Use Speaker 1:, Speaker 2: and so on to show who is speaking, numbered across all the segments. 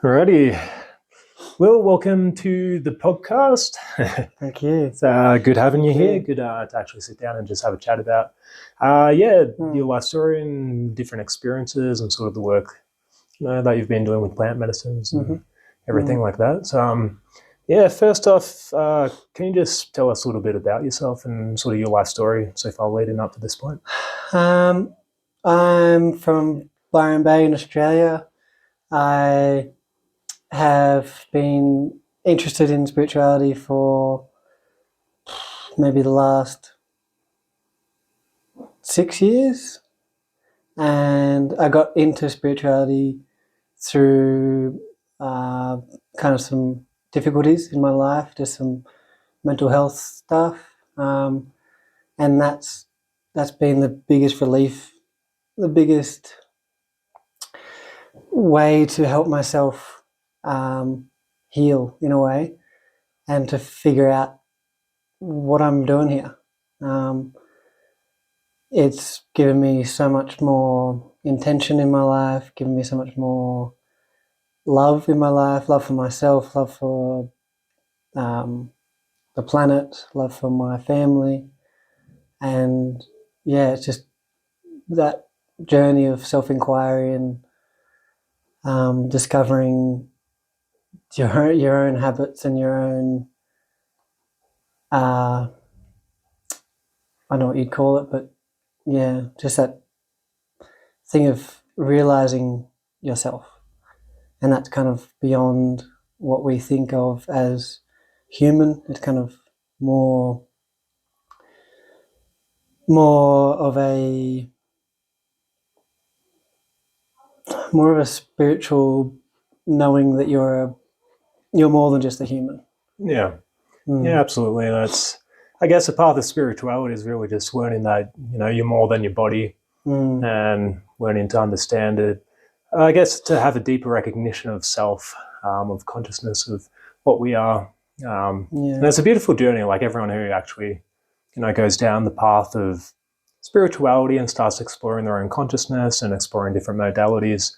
Speaker 1: Alrighty. Well, welcome to the podcast.
Speaker 2: Thank you.
Speaker 1: It's good having you here.
Speaker 2: Yeah.
Speaker 1: Good to actually sit down and just have a chat about, your life story and different experiences and sort of the work that you've been doing with plant medicines and everything like that. So, first off, can you just tell us a little bit about yourself and sort of your life story so far leading up to this point?
Speaker 2: I'm from Byron Bay in Australia. I have been interested in spirituality for maybe the last 6 years, and I got into spirituality through kind of some difficulties in my life, just some mental health stuff, and that's been the biggest relief, the biggest way to help myself heal in a way, and to figure out what I'm doing here. It's given me so much more intention in my life, given me so much more love in my life, love for myself, love for the planet, love for my family. And yeah, it's just that journey of self-inquiry and discovering your own habits and your own I don't know what you'd call it, but yeah, just that thing of realizing yourself, and that's kind of beyond what we think of as human. It's kind of more of a spiritual knowing that you're more than just a human.
Speaker 1: Yeah. Yeah, absolutely. And it's, I guess, a part of spirituality is really just learning that, you're more than your body and learning to understand it. I guess to have a deeper recognition of self, of consciousness, of what we are. And it's a beautiful journey. Like everyone who actually, goes down the path of spirituality and starts exploring their own consciousness and exploring different modalities.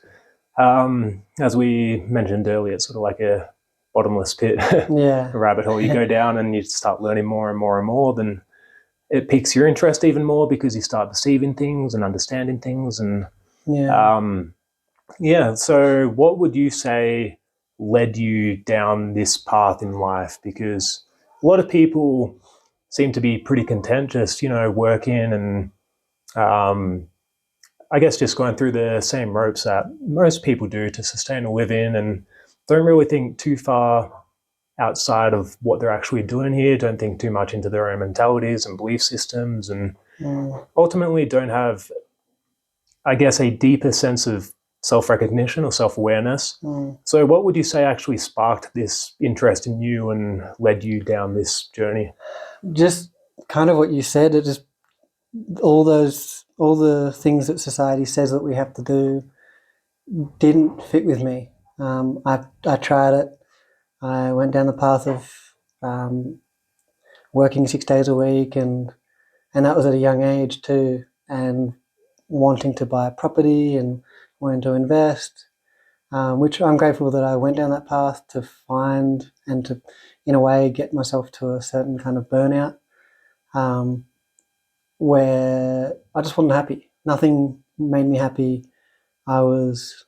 Speaker 1: As we mentioned earlier, it's sort of like a bottomless pit, a rabbit hole. You go down and you start learning more and more and more, then it piques your interest even more because you start perceiving things and understanding things. And so what would you say led you down this path in life? Because a lot of people seem to be pretty content just, working and I guess just going through the same ropes that most people do to sustain a living, and don't really think too far outside of what they're actually doing here, don't think too much into their own mentalities and belief systems, and ultimately don't have, I guess, a deeper sense of self-recognition or self-awareness. So what would you say actually sparked this interest in you and led you down this journey?
Speaker 2: Just kind of what you said. It just all the things that society says that we have to do didn't fit with me. I tried it. I went down the path of working 6 days a week, and that was at a young age too, and wanting to buy a property and wanting to invest, which I'm grateful that I went down that path to find and to, in a way, get myself to a certain kind of burnout, where I just wasn't happy. Nothing made me happy. I was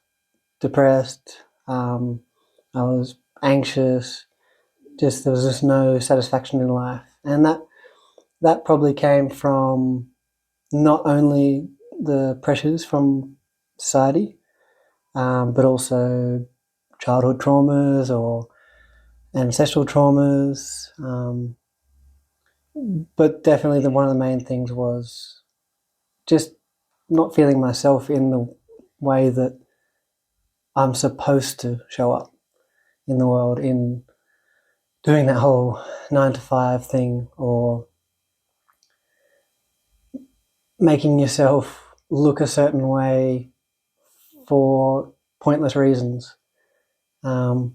Speaker 2: depressed. I was anxious. There was just no satisfaction in life, and that probably came from not only the pressures from society, but also childhood traumas or ancestral traumas. But definitely, one of the main things was just not feeling myself in the way that I'm supposed to show up in the world, in doing that whole 9 to 5 thing, or making yourself look a certain way for pointless reasons. And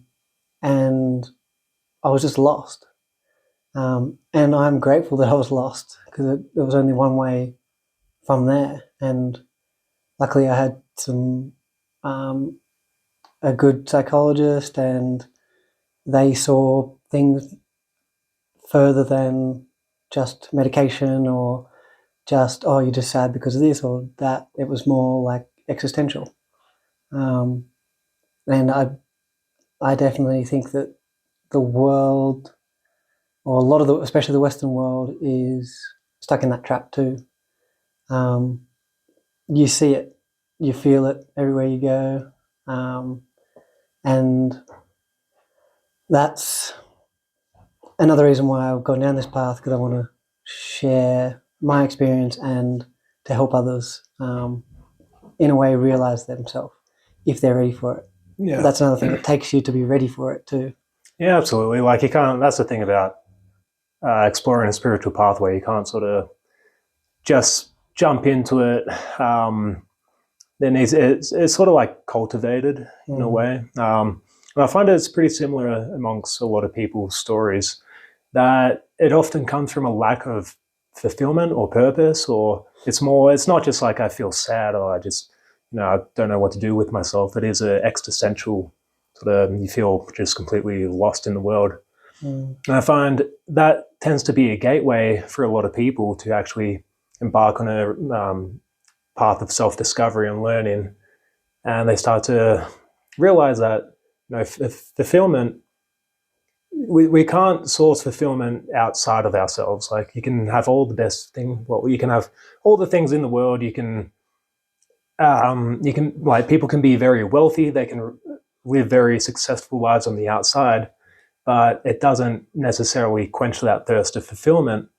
Speaker 2: I was just lost. And I'm grateful that I was lost, because there was only one way from there. And luckily I had some a good psychologist and they saw things further than just medication or just, oh, you're just sad because of this or that. It was more like existential. And I definitely think that the world, or a lot of the, especially the Western world, is stuck in that trap too. You see it, you feel it everywhere you go, and that's another reason why I've gone down this path, because I want to share my experience and to help others, in a way, realize themselves if they're ready for it.
Speaker 1: Yeah,
Speaker 2: But that's another thing. It takes you to be ready for it too.
Speaker 1: yeah, absolutely. Like you can't. That's the thing about exploring a spiritual pathway. You can't sort of just jump into it. Then it's sort of like cultivated in a way. And I find it's pretty similar amongst a lot of people's stories, that it often comes from a lack of fulfillment or purpose, or it's not just like I feel sad or I just, I don't know what to do with myself. It is an existential sort of, you feel just completely lost in the world. And I find that tends to be a gateway for a lot of people to actually embark on a path of self-discovery and learning, and they start to realize that fulfillment, we can't source fulfillment outside of ourselves. Like you can have all the best thing, well, you can have all the things in the world. You can like people can be very wealthy. They can live very successful lives on the outside, but it doesn't necessarily quench that thirst of fulfillment.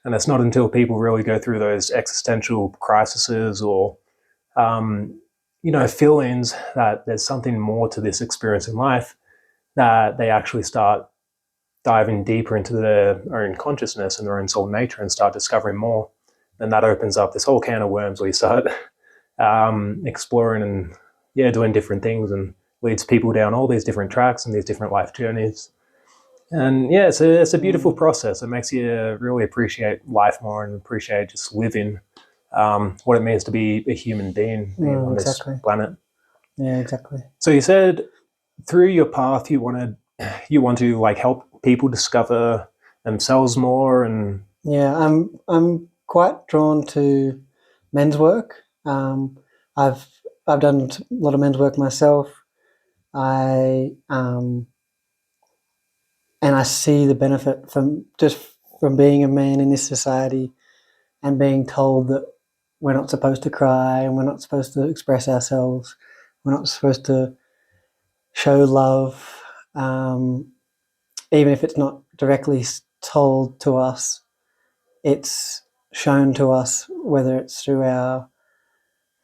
Speaker 1: And it's not until people really go through those existential crises or feelings that there's something more to this experience in life, that they actually start diving deeper into their own consciousness and their own soul nature and start discovering more. And that opens up this whole can of worms where you start exploring and doing different things, and leads people down all these different tracks and these different life journeys. And it's a beautiful process. It makes you really appreciate life more and appreciate just living, what it means to be a human being on this planet.
Speaker 2: Yeah, exactly.
Speaker 1: So you said through your path you want to like help people discover themselves more, and
Speaker 2: I'm quite drawn to men's work. I've done a lot of men's work myself. And I see the benefit from being a man in this society and being told that we're not supposed to cry and we're not supposed to express ourselves. We're not supposed to show love, even if it's not directly told to us. It's shown to us, whether it's through our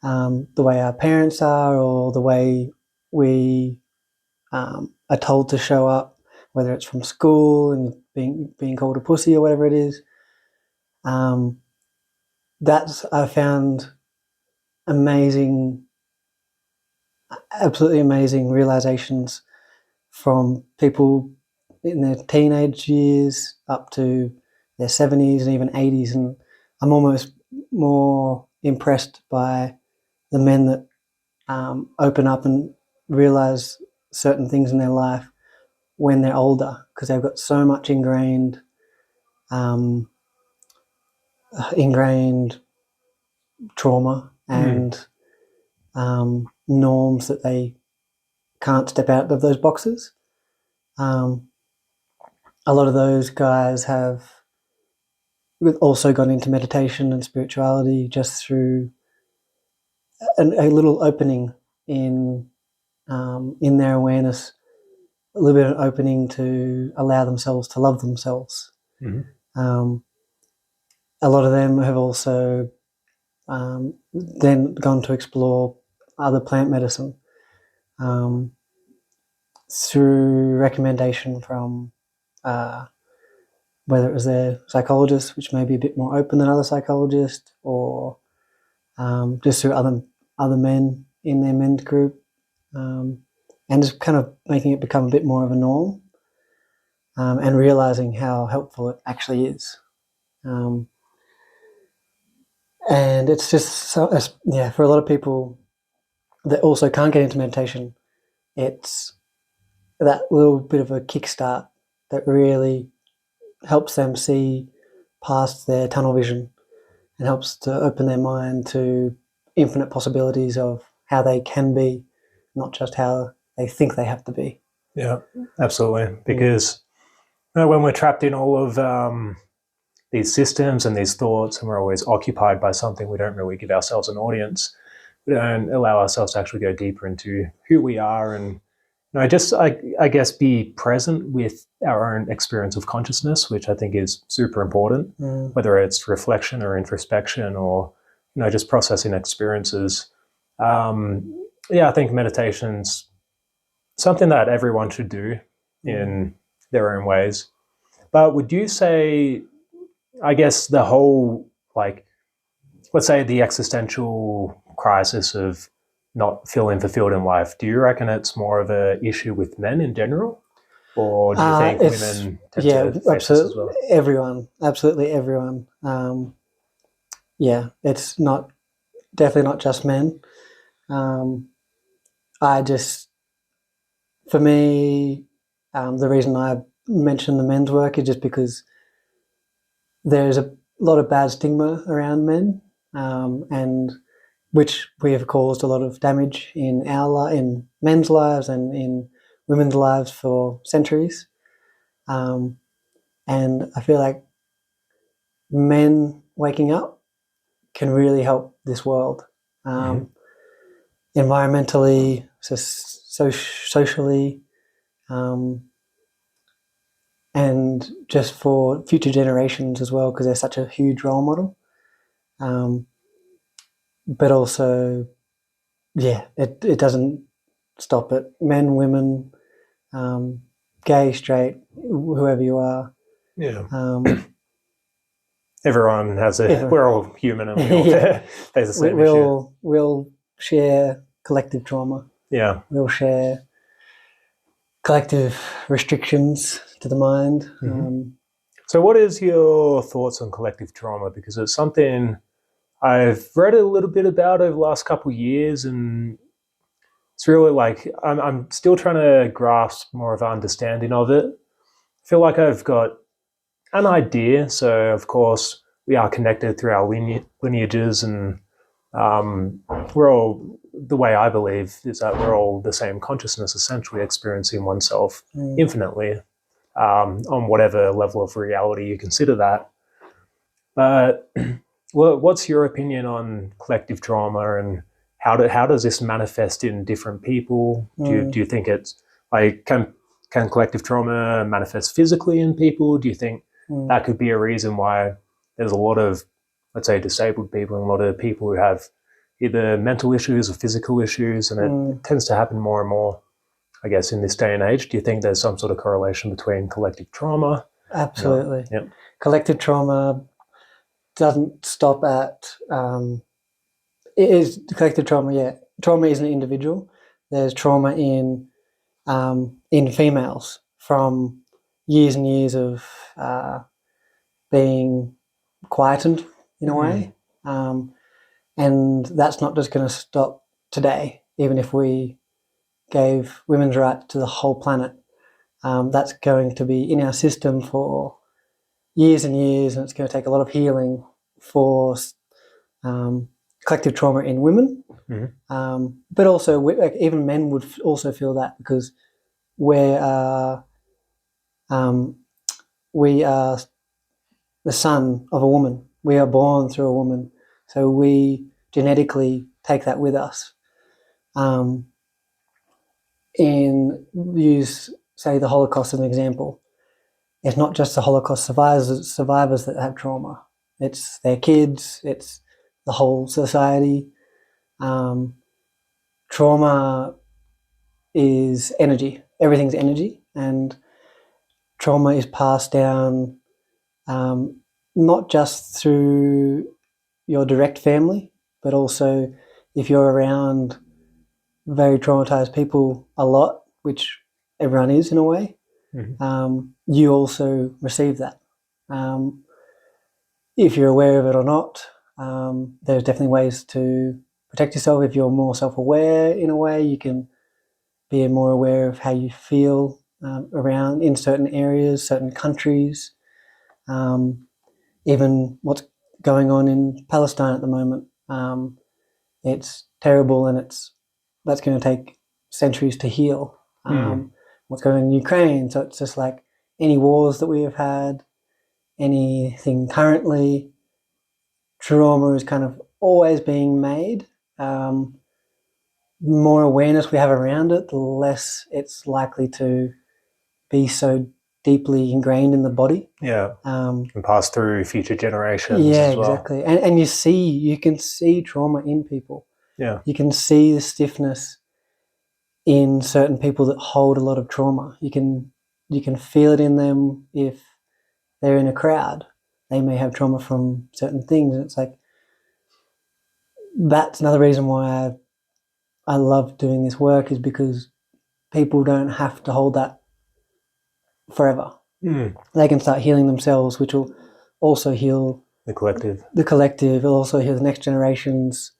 Speaker 2: the way our parents are or the way we are told to show up, whether it's from school and being called a pussy or whatever it is. That's I found amazing, absolutely amazing realizations from people in their teenage years up to their 70s and even 80s. And I'm almost more impressed by the men that open up and realize certain things in their life when they're older, because they've got so much um, ingrained trauma and norms that they can't step out of those boxes. A lot of those guys have also gone into meditation and spirituality just through a little opening in their awareness, a little bit of an opening to allow themselves to love themselves. A lot of them have also then gone to explore other plant medicine through recommendation from whether it was their psychologist, which may be a bit more open than other psychologists, or just through other men in their men's group, and just kind of making it become a bit more of a norm, and realizing how helpful it actually is. And it's just for a lot of people that also can't get into meditation, it's that little bit of a kickstart that really helps them see past their tunnel vision and helps to open their mind to infinite possibilities of how they can be, not just how they think they have to be.
Speaker 1: Yeah, absolutely. Because when we're trapped in all of these systems and these thoughts, and we're always occupied by something, we don't really give ourselves an audience. We don't allow ourselves to actually go deeper into who we are and I guess be present with our own experience of consciousness, which I think is super important, whether it's reflection or introspection or just processing experiences. I think meditation's something that everyone should do in their own ways. But would you say, I guess, the whole, like, let's say the existential crisis of not feeling fulfilled in life, do you reckon it's more of an issue with men in general? Or do you think women tend to face this as well?
Speaker 2: Everyone, absolutely everyone. It's definitely not just men. For me, the reason I mention the men's work is just because there's a lot of bad stigma around men, and which we have caused a lot of damage in in men's lives and in women's lives for centuries. And I feel like men waking up can really help this world, environmentally, socially, and just for future generations as well, because they're such a huge role model. But also, it doesn't stop at men, women, gay, straight, whoever you are.
Speaker 1: Yeah. Everyone has we're all human and we all face the same issue.
Speaker 2: We'll share collective trauma.
Speaker 1: Yeah.
Speaker 2: We'll share collective restrictions to the mind.
Speaker 1: So what is your thoughts on collective trauma? Because it's something I've read a little bit about over the last couple of years, and it's really like I'm still trying to grasp more of an understanding of it. I feel like I've got an idea. So, of course, we are connected through our lineages, and we're all, the way I believe is that we're all the same consciousness, essentially experiencing oneself infinitely on whatever level of reality you consider that. But what's your opinion on collective trauma, and how does this manifest in different people? Do you think it's like can collective trauma manifest physically in people? Do you think that could be a reason why there's a lot of, let's say, disabled people and a lot of people who have either mental issues or physical issues, and it tends to happen more and more, I guess, in this day and age? Do you think there's some sort of correlation between collective trauma?
Speaker 2: Absolutely. Collective trauma doesn't stop at it is collective trauma. Trauma isn't individual. There's trauma in females from years and years of being quietened in a way, and that's not just going to stop today. Even if we gave women's rights to the whole planet, that's going to be in our system for years and years, and it's going to take a lot of healing for collective trauma in women. But also, like, even men would also feel that, because we are the son of a woman. We are born through a woman, so we genetically take that with us. Say, the Holocaust as an example. It's not just the Holocaust survivors that have trauma. It's their kids. It's the whole society. Trauma is energy. Everything's energy, and trauma is passed down not just through your direct family, but also if you're around very traumatized people a lot, which everyone is in a way, you also receive that. If you're aware of it or not, there's definitely ways to protect yourself. If you're more self-aware in a way, you can being more aware of how you feel around in certain areas, certain countries, even what's going on in Palestine at the moment. It's terrible, and that's going to take centuries to heal. What's going on in Ukraine? So it's just like any wars that we have had, anything currently, trauma is kind of always being made. The more awareness we have around it, the less it's likely to be so deeply ingrained in the body.
Speaker 1: Yeah.
Speaker 2: And
Speaker 1: pass through future generations as well.
Speaker 2: Exactly. And you can see trauma in people.
Speaker 1: Yeah.
Speaker 2: You can see the stiffness in certain people that hold a lot of trauma. You can feel it in them if they're in a crowd. They may have trauma from certain things. And it's like, that's another reason why I love doing this work, is because people don't have to hold that forever. They can start healing themselves, which will also heal
Speaker 1: the collective.
Speaker 2: It'll also heal the next generations.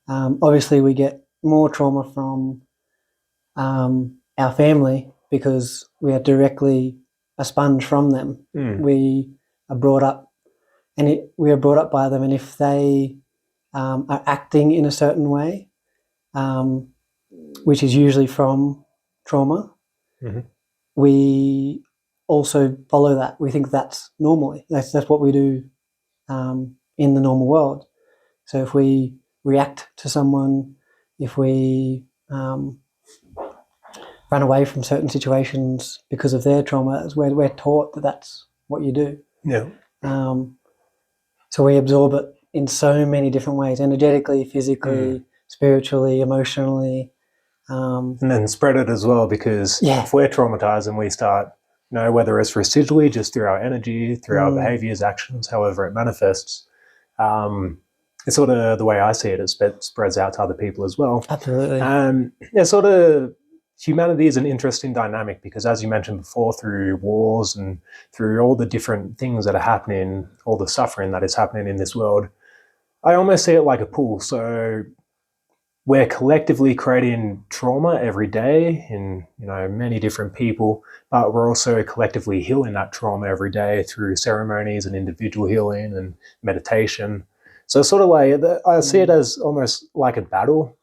Speaker 2: Obviously, we get more trauma from our family because we are directly a sponge from them. We are brought up, and we are brought up by them. And if they are acting in a certain way, which is usually from trauma, we also follow that. We think that's normally. That's what we do in the normal world. So if we react to someone, if we run away from certain situations because of their trauma, we're taught that that's what you do.
Speaker 1: Yeah.
Speaker 2: So we absorb it in so many different ways: energetically, physically, spiritually, emotionally.
Speaker 1: And then spread it as well, because if we're traumatized and we start, whether it's residually, just through our energy, through our behaviors, actions, however it manifests, it's sort of the way I see it, it spreads out to other people as well.
Speaker 2: Absolutely.
Speaker 1: Sort of humanity is an interesting dynamic, because as you mentioned before, through wars and through all the different things that are happening, all the suffering that is happening in this world, I almost see it like a pool. So we're collectively creating trauma every day in many different people, but we're also collectively healing that trauma every day through ceremonies and individual healing and meditation. So it's sort of like, I see it as almost like a battle.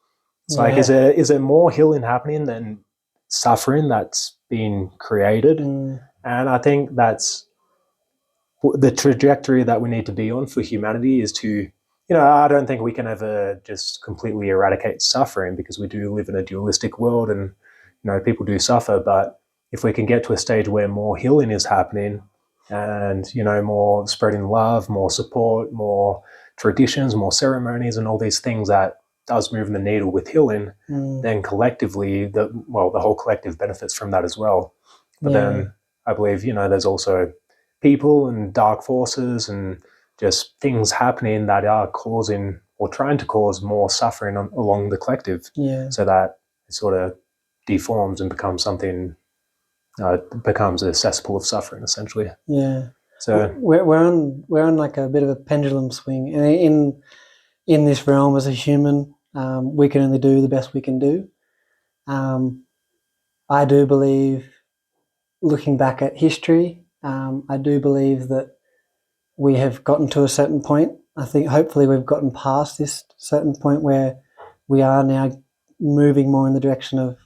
Speaker 1: It's like, is there more healing happening than suffering that's being created? And I think that's the trajectory that we need to be on for humanity, is to, I don't think we can ever just completely eradicate suffering, because we do live in a dualistic world and, people do suffer. But if we can get to a stage where more healing is happening and, more spreading love, more support, more traditions, more ceremonies, and all these things that does move the needle with healing, then collectively, the whole collective benefits from that as well. But then I believe, there's also people and dark forces and just things happening that are causing or trying to cause more suffering along the collective, so that it sort of deforms and becomes something, becomes a cesspool of suffering, essentially.
Speaker 2: Yeah.
Speaker 1: So
Speaker 2: we're on like a bit of a pendulum swing, and in this realm, as a human, we can only do the best we can do. I do believe, looking back at history, I do believe that we have gotten to a certain point. I think hopefully we've gotten past this certain point where we are now moving more in the direction of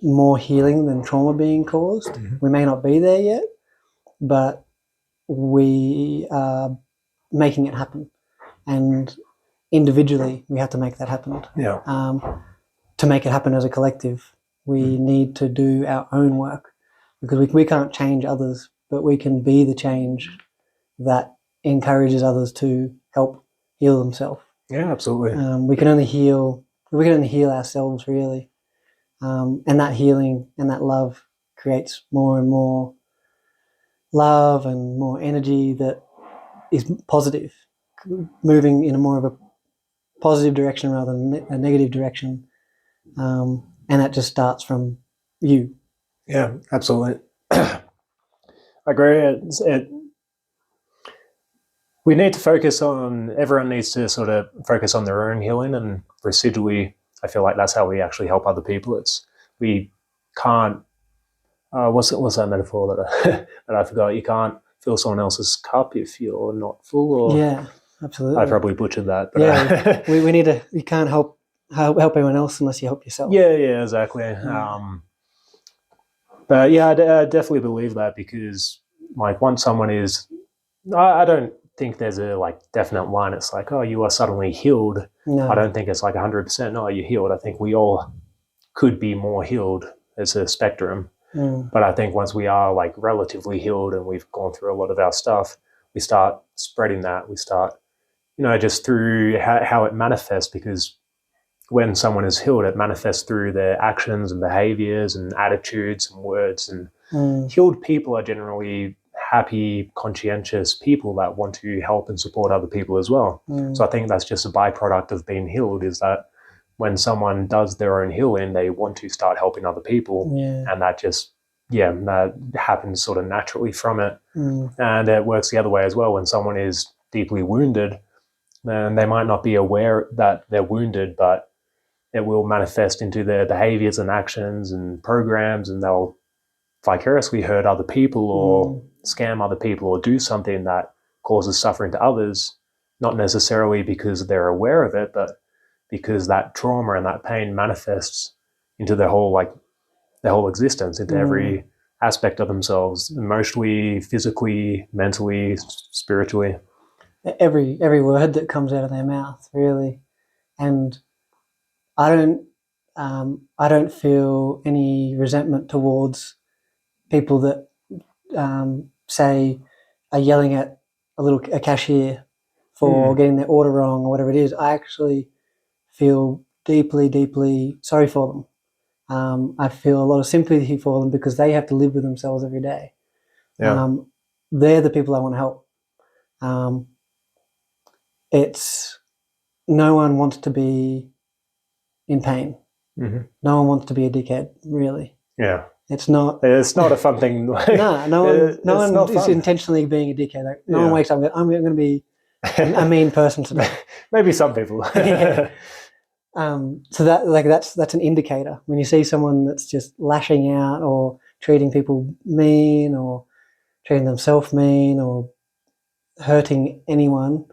Speaker 2: more healing than trauma being caused. We may not be there yet, but we are making it happen. And individually, we have to make that happen. To make it happen as a collective, we need to do our own work, because we can't change others, but we can be the change that encourages others to help heal themselves.
Speaker 1: Yeah, absolutely.
Speaker 2: We can only heal ourselves, really. And that healing and that love creates more and more love and more energy that is positive, moving in a more of a positive direction rather than a negative direction. And that just starts from you.
Speaker 1: Yeah, absolutely. I agree. We need to everyone needs to sort of focus on their own healing, and residually, I feel like that's how we actually help other people. It's we can't. What's that metaphor that that I forgot? You can't fill someone else's cup if you're not full. Or
Speaker 2: Yeah, absolutely.
Speaker 1: I probably butchered that. But
Speaker 2: yeah, we need to. You can't help anyone else unless you help yourself.
Speaker 1: Yeah, exactly. But yeah, I definitely believe that, because like once someone is, I don't think there's a like definite line. It's like, oh, you are suddenly healed.
Speaker 2: No.
Speaker 1: I don't think it's like 100%. No, you're healed. I think we all could be more healed. It's a spectrum. But I think once we are like relatively healed and we've gone through a lot of our stuff, we start spreading that. We start, just through how it manifests, because when someone is healed, it manifests through their actions and behaviors and attitudes and words. And healed people are generally happy, conscientious people that want to help and support other people as well. So I think that's just a byproduct of being healed, is that when someone does their own healing, they want to start helping other people. And that just, that happens sort of naturally from it. And it works the other way as well. When someone is deeply wounded, then they might not be aware that they're wounded, but it will manifest into their behaviors and actions and programs, and they'll vicariously hurt other people or scam other people or do something that causes suffering to others, not necessarily because they're aware of it, but because that trauma and that pain manifests into their whole existence, into every aspect of themselves, emotionally, physically, mentally, spiritually.
Speaker 2: Every word that comes out of their mouth, really. And I don't feel any resentment towards people that say are yelling at a cashier for getting their order wrong or whatever it is. I actually feel deeply, deeply sorry for them. I feel a lot of sympathy for them, because they have to live with themselves every day. They're the people I want to help. It's no one wants to be in pain. No one wants to be a dickhead, really.
Speaker 1: Yeah.
Speaker 2: It's not
Speaker 1: a fun thing.
Speaker 2: no one is intentionally being a dickhead. Like, no one wakes up and goes, I'm going to be a mean person today.
Speaker 1: Maybe some people.
Speaker 2: So that's an indicator. When you see someone that's just lashing out or treating people mean or treating themselves mean or hurting anyone,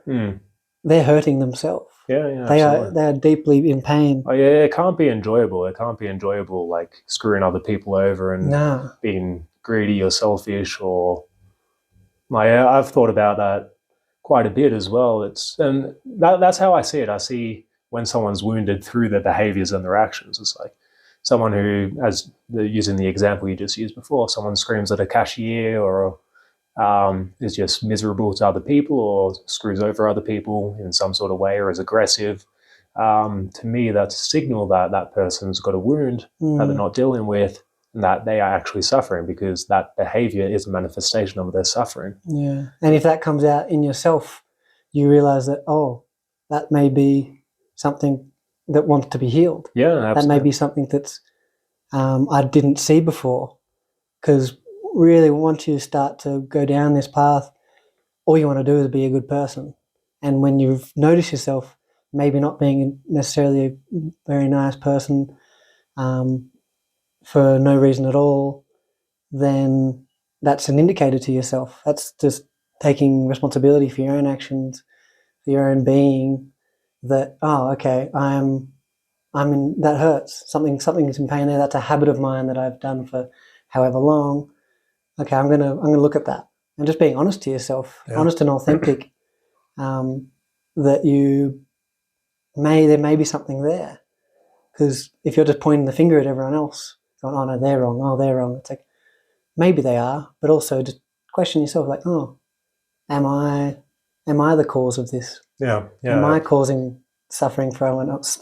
Speaker 2: they're hurting themselves.
Speaker 1: Yeah,
Speaker 2: they are deeply in pain.
Speaker 1: Oh yeah, it can't be enjoyable. It can't be enjoyable, like screwing other people over and being greedy or selfish. Or I've thought about that quite a bit as well. And that's how I see it. I see when someone's wounded through their behaviors and their actions. It's like someone who, as using the example you just used before, someone screams at a cashier or is just miserable to other people or screws over other people in some sort of way or is aggressive. To me, that's a signal that that person's got a wound that they're not dealing with, and that they are actually suffering, because that behavior is a manifestation of their suffering.
Speaker 2: Yeah. And if that comes out in yourself, you realize that, that may be something that wants to be healed.
Speaker 1: Yeah, absolutely.
Speaker 2: That may be something that's I didn't see before. Because really, once you start to go down this path, all you want to do is be a good person. And when you've noticed yourself maybe not being necessarily a very nice person for no reason at all, then that's an indicator to yourself. That's just taking responsibility for your own actions, for your own being. That okay, I'm in, that hurts. Something is in pain there. That's a habit of mine that I've done for however long. Okay, I'm gonna look at that, and just being honest to yourself, honest and authentic. That there may be something there, because if you're just pointing the finger at everyone else, going, oh no, they're wrong. Oh, they're wrong. It's like maybe they are, but also just question yourself, like, am I the cause of this?
Speaker 1: Yeah.
Speaker 2: Am I causing suffering for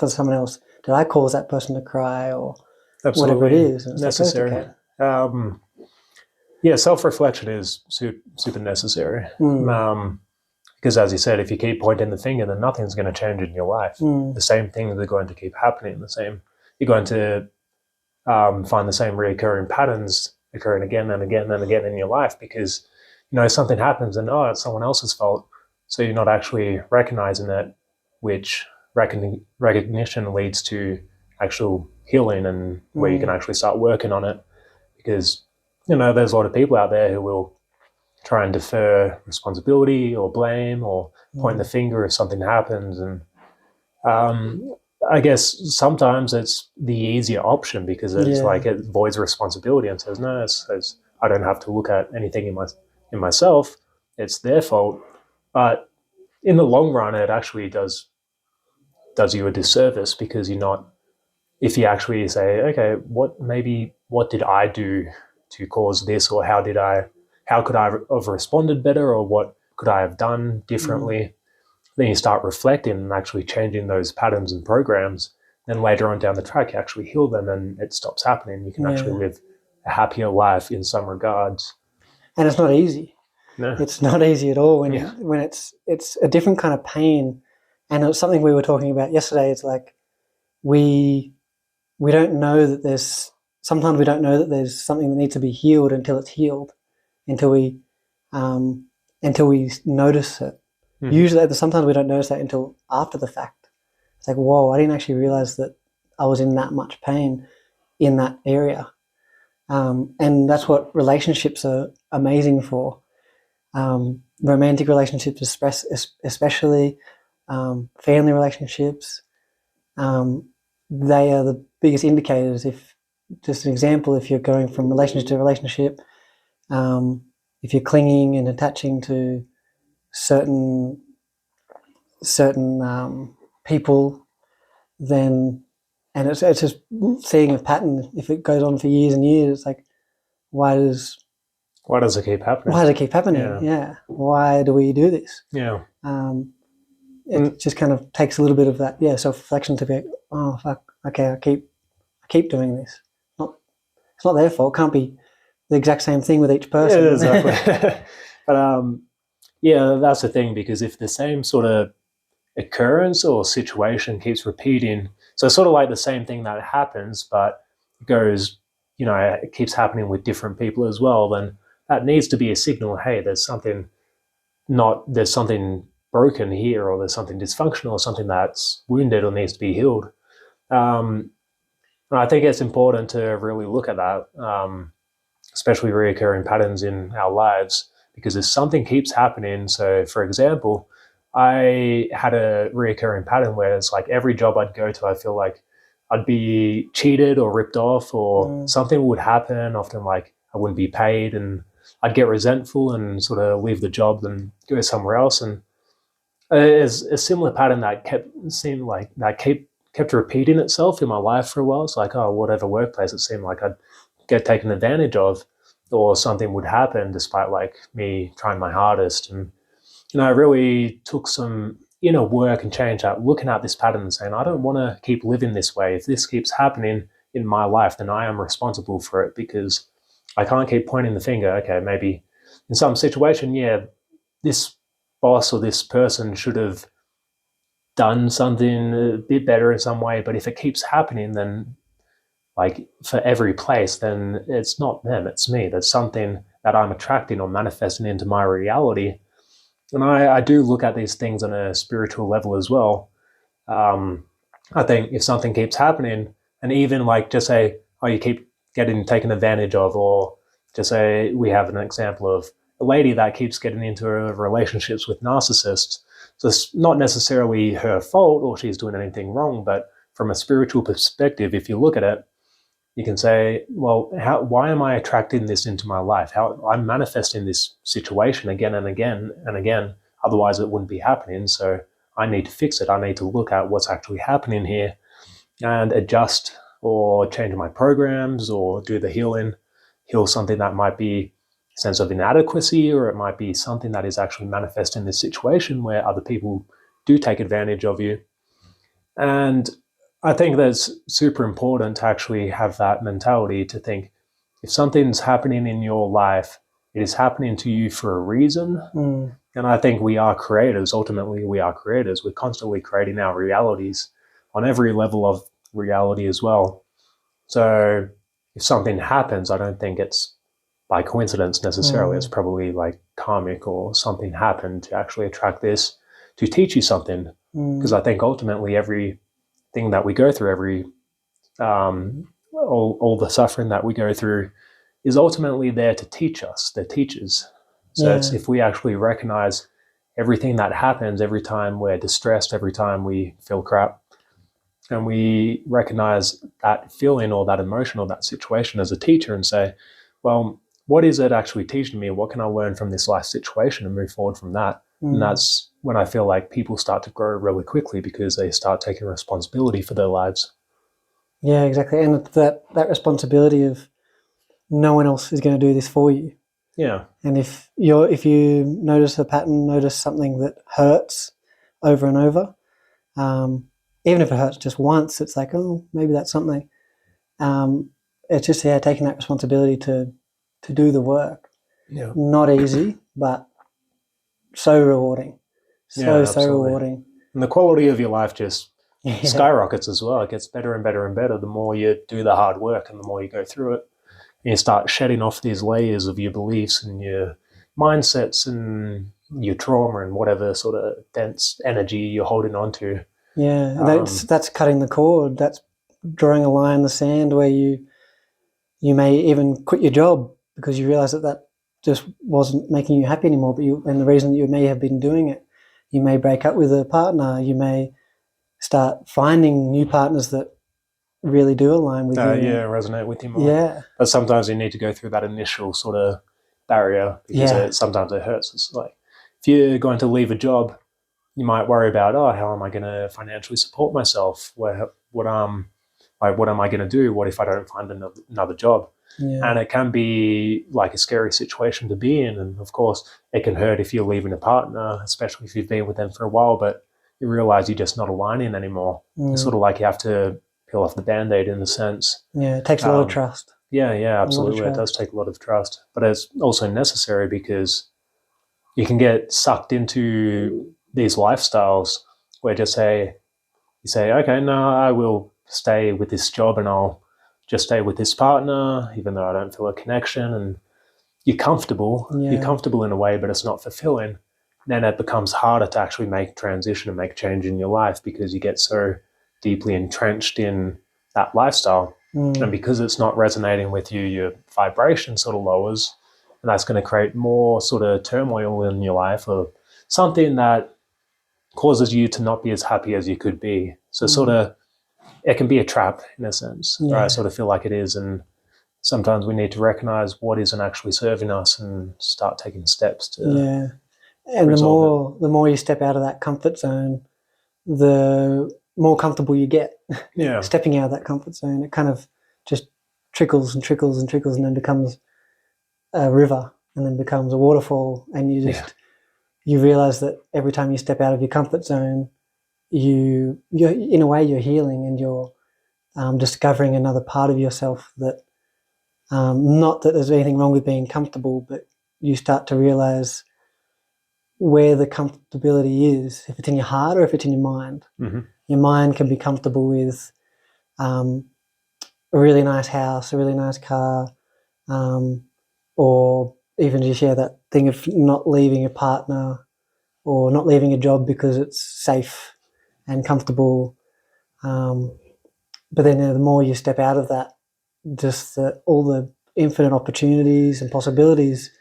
Speaker 2: someone else? Did I cause that person to cry or whatever it is? And
Speaker 1: necessary.
Speaker 2: Like, okay.
Speaker 1: Self-reflection is super necessary. Because as you said, if you keep pointing the finger, then nothing's going to change in your life. The same things are going to keep happening. You're going to find the same recurring patterns occurring again and again and again in your life, because something happens and it's someone else's fault. So you're not actually recognizing it, which recognition leads to actual healing and where you can actually start working on it. Because, there's a lot of people out there who will try and defer responsibility or blame or point the finger if something happens. And I guess sometimes it's the easier option because it's like it avoids responsibility and says, no, it's I don't have to look at anything in myself. It's their fault. But in the long run, it actually does you a disservice because you're not. If you actually say, okay, what did I do to cause this, or how could I have responded better, or what could I have done differently? Then you start reflecting and actually changing those patterns and programs. Then later on down the track, you actually heal them and it stops happening. You can actually live a happier life in some regards.
Speaker 2: And it's not easy.
Speaker 1: No.
Speaker 2: It's not easy at all when it's a different kind of pain. And it was something we were talking about yesterday. It's like we don't know that sometimes we don't know that there's something that needs to be healed until it's healed, until we notice it. Usually, sometimes we don't notice that until after the fact. It's like, whoa, I didn't actually realize that I was in that much pain in that area. And that's what relationships are amazing for. Romantic relationships, especially family relationships, they are the biggest indicators. If just an example, if you're going from relationship to relationship, if you're clinging and attaching to certain people, then and it's just seeing a pattern. If it goes on for years and years, it's like, why does
Speaker 1: it keep happening?
Speaker 2: Why does it keep happening? Yeah. Why do we do this?
Speaker 1: Yeah.
Speaker 2: It just kind of takes a little bit of that, self-reflection to be like, oh fuck, okay, I keep doing this. It's not their fault. It can't be the exact same thing with each person.
Speaker 1: Yeah, exactly. But that's the thing, because if the same sort of occurrence or situation keeps repeating, so it's sort of like the same thing that happens, but it goes, it keeps happening with different people as well, then that needs to be a signal, hey, there's something broken here, or there's something dysfunctional, or something that's wounded or needs to be healed. And I think it's important to really look at that, especially reoccurring patterns in our lives, because if something keeps happening, so for example, I had a reoccurring pattern where it's like every job I'd go to, I feel like I'd be cheated or ripped off, or something would happen, often like I wouldn't be paid, and I'd get resentful and sort of leave the job and go somewhere else. And it's a similar pattern that kept repeating itself in my life for a while. It's like, whatever workplace, it seemed like I'd get taken advantage of, or something would happen despite like me trying my hardest. And I really took some inner work and change out, looking at this pattern and saying, I don't want to keep living this way. If this keeps happening in my life, then I am responsible for it, because I can't keep pointing the finger. Okay, maybe in some situation, this boss or this person should have done something a bit better in some way. But if it keeps happening, then like for every place, then it's not them, it's me. There's something that I'm attracting or manifesting into my reality. And I do look at these things on a spiritual level as well. I think if something keeps happening, and even like just say, you keep getting taken advantage of, or just say we have an example of a lady that keeps getting into relationships with narcissists. So it's not necessarily her fault or she's doing anything wrong, but from a spiritual perspective, if you look at it, you can say, well, why am I attracting this into my life? How I'm manifesting this situation again and again and again, otherwise it wouldn't be happening. So I need to fix it. I need to look at what's actually happening here and adjust or change my programs or do the heal something that might be a sense of inadequacy, or it might be something that is actually manifesting this situation where other people do take advantage of you. And I think that's super important to actually have that mentality, to think if something's happening in your life, it is happening to you for a reason. And I think we are creators. Ultimately, we are creators. We're constantly creating our realities on every level of reality as well. So if something happens, I don't think it's by coincidence necessarily. It's probably like karmic, or something happened to actually attract this to teach you something. Because I think ultimately everything that we go through, every all the suffering that we go through is ultimately there to teach us. They're teachers. So it's, if we actually recognize everything that happens every time we're distressed, every time we feel crap, and we recognize that feeling or that emotion or that situation as a teacher and say, well, what is it actually teaching me? What can I learn from this life situation and move forward from that? And that's when I feel like people start to grow really quickly, because they start taking responsibility for their lives.
Speaker 2: Yeah, exactly. And that responsibility of no one else is going to do this for you.
Speaker 1: Yeah.
Speaker 2: And if you notice a pattern, notice something that hurts over and over, even if it hurts just once, it's like, oh, maybe that's something. It's just taking that responsibility to do the work.
Speaker 1: Yeah.
Speaker 2: Not easy, but so rewarding. So rewarding.
Speaker 1: And the quality of your life just skyrockets as well. It gets better and better and better the more you do the hard work and the more you go through it. And you start shedding off these layers of your beliefs and your mindsets and your trauma and whatever sort of dense energy you're holding on to.
Speaker 2: Yeah, that's cutting the cord. That's drawing a line in the sand where you may even quit your job because you realize that just wasn't making you happy anymore. And the reason that you may have been doing it, you may break up with a partner. You may start finding new partners that really do align with you.
Speaker 1: Resonate with you more.
Speaker 2: Yeah.
Speaker 1: But sometimes you need to go through that initial sort of barrier, because sometimes it hurts. It's like, if you're going to leave a job, you might worry about, how am I going to financially support myself? What am I going to do? What if I don't find another job?
Speaker 2: Yeah.
Speaker 1: And it can be like a scary situation to be in. And of course, it can hurt if you're leaving a partner, especially if you've been with them for a while, but you realize you're just not aligning anymore. It's sort of like you have to peel off the Band-Aid in a sense.
Speaker 2: Yeah, it takes a lot of trust.
Speaker 1: Yeah, absolutely. It does take a lot of trust. But it's also necessary, because you can get sucked into these lifestyles where you say, okay, no, I will stay with this job and I'll just stay with this partner, even though I don't feel a connection. And you're comfortable. Yeah. You're comfortable in a way, but it's not fulfilling. Then it becomes harder to actually make transition and make change in your life, because you get so deeply entrenched in that lifestyle. And because it's not resonating with you, your vibration sort of lowers. And that's going to create more sort of turmoil in your life, or something that causes you to not be as happy as you could be. So sort of, it can be a trap in a sense. Yeah. Or I sort of feel like it is. And sometimes we need to recognize what isn't actually serving us and start taking steps to
Speaker 2: and the more you step out of that comfort zone, the more comfortable you get. Yeah. Stepping out of that comfort zone, it kind of just trickles and trickles and trickles, and then becomes a river, and then becomes a waterfall, and you realize that every time you step out of your comfort zone, you're in a way you're healing, and you're discovering another part of yourself that not that there's anything wrong with being comfortable, but you start to realize where the comfortability is, if it's in your heart or if it's in your mind. Mm-hmm. Your mind can be comfortable with a really nice house, a really nice car, or even just that thing of not leaving a partner or not leaving a job because it's safe and comfortable. But then the more you step out of that, just all the infinite opportunities and possibilities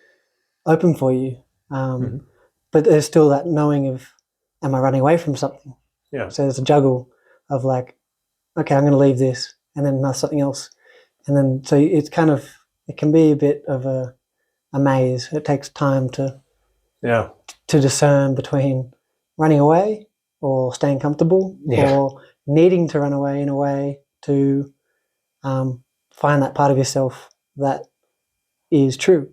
Speaker 2: open for you. But there's still that knowing of, am I running away from something? Yeah. So there's a juggle of like, okay, I'm going to leave this, and then something else. And then, so it's kind of, it can be a bit of a maze. It takes time to discern between running away or staying comfortable, or needing to run away in a way to find that part of yourself that is true.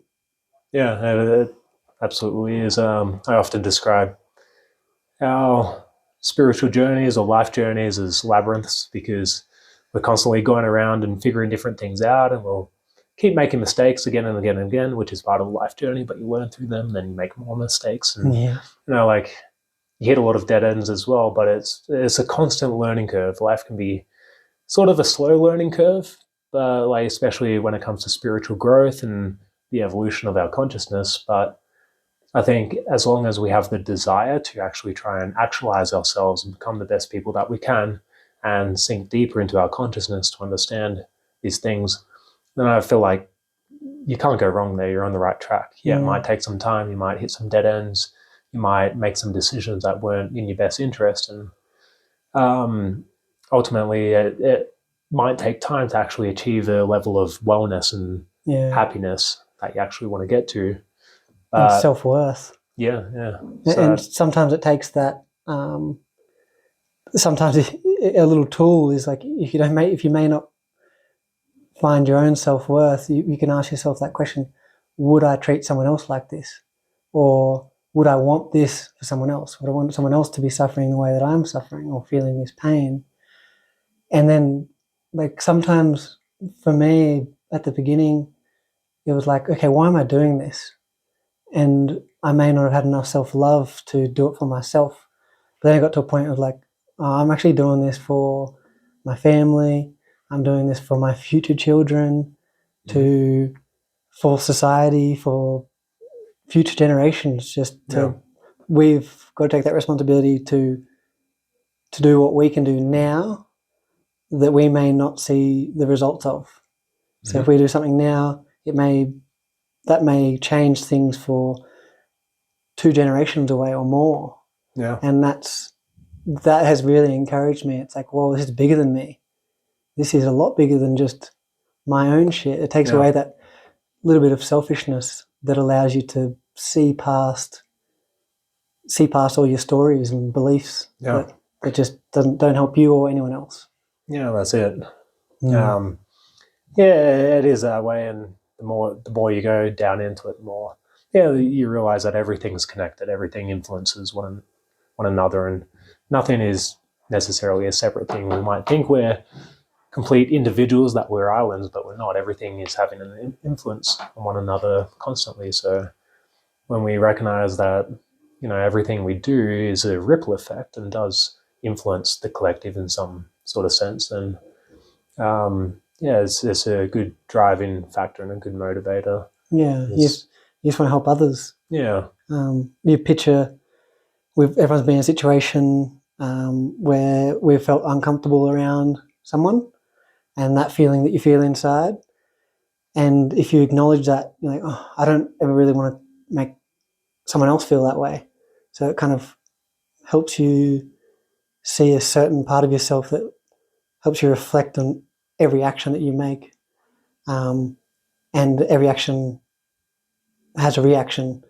Speaker 1: Yeah, it absolutely is. I often describe our spiritual journeys or life journeys as labyrinths, because we're constantly going around and figuring different things out, and we'll keep making mistakes again and again and again, which is part of the life journey, but you learn through them, and then you make more mistakes. And, like, you hit a lot of dead ends as well, but it's a constant learning curve. Life can be sort of a slow learning curve, but like, especially when it comes to spiritual growth and the evolution of our consciousness. But I think as long as we have the desire to actually try and actualize ourselves and become the best people that we can, and sink deeper into our consciousness to understand these things, then I feel like you can't go wrong there. You're on the right track. Yeah, it might take some time. You might hit some dead ends. You might make some decisions that weren't in your best interest. And ultimately, it might take time to actually achieve a level of wellness and happiness that you actually want to get to.
Speaker 2: And self-worth.
Speaker 1: Yeah.
Speaker 2: And sometimes it takes that. Sometimes a little tool is like, if you may not find your own self-worth, you can ask yourself that question: would I treat someone else like this? Or would I want this for someone else? Would I want someone else to be suffering the way that I'm suffering or feeling this pain? And then, like, sometimes for me at the beginning, it was like, okay, why am I doing this? And I may not have had enough self-love to do it for myself. But then I got to a point of like, oh, I'm actually doing this for my family. I'm doing this for my future children, for society, for future generations. We've got to take that responsibility to do what we can do now that we may not see the results of. So if we do something now, that may change things for 2 generations away or more.
Speaker 1: Yeah.
Speaker 2: And that has really encouraged me. It's like, well, this is bigger than me. This is a lot bigger than just my own shit. It takes away that little bit of selfishness that allows you to see past all your stories and beliefs that just don't help you or anyone else.
Speaker 1: Yeah, that's it. It is that way, and the more you go down into it, the more you realize that everything's connected. Everything influences one another, and nothing is necessarily a separate thing. We might think we're complete individuals, that we're islands, but we're not. Everything is having an influence on one another constantly. So when we recognize that, everything we do is a ripple effect and does influence the collective in some sort of sense, then it's a good driving factor and a good motivator.
Speaker 2: Yeah, you just want to help others.
Speaker 1: Yeah.
Speaker 2: You picture, everyone's been in a situation where we've felt uncomfortable around someone, and that feeling that you feel inside. And if you acknowledge that, you're like, oh, I don't ever really want to make someone else feel that way. So it kind of helps you see a certain part of yourself that helps you reflect on every action that you make. And every action has a reaction